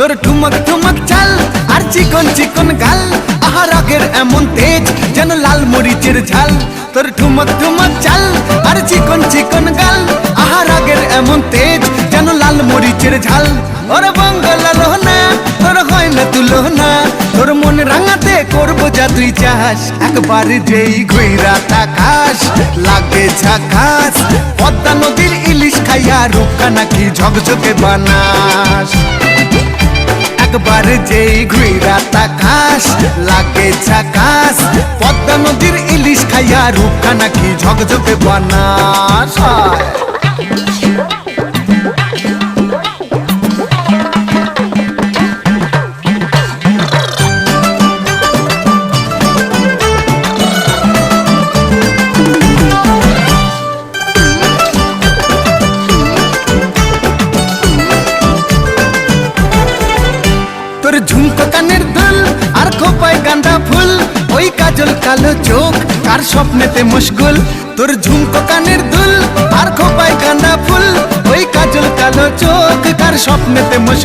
তোর ঠুমক ঠুমক চাল আর চিকন চিকন গাল, আহা রাগের এমন তেজ যেন লাল মরিচের ঝাল। তোর ঠুমক ঠুমক চাল আর চিকন চিকন গাল, আহা রাগের এমন তেজ যেন লাল মরিচের ঝাল। ওরে বঙ্গলা লোহনা তোর হয় না তুলনা, তোর মন রাঙাতে করবো যা তুই চাস। একবার যেই ঘুইরা তাকাস লাগে ঝাকাস, পদ্মা নদীর ইলিশ খাইয়া রূপকা নাকি ঝকঝকে বানাস। একবার যেই ঘুইরা তাকাস লাগে ঝাকাস, পদ্মা নদীর ইলিশ খাইয়া রূপকা নাকি ঝকঝকে বানাস। তোর ঝুমকো কানের দুল আর খোপায় গাঁদা ফুল, ওই কাজল কালো চোখ কার স্বপ্নেতে মশগুল। তোর ঝুমকো কানের দুল আর খোপায় গাঁদা ফুল, ওই কাজল কালো চোখ কার স্বপ্নেতে মশগুল।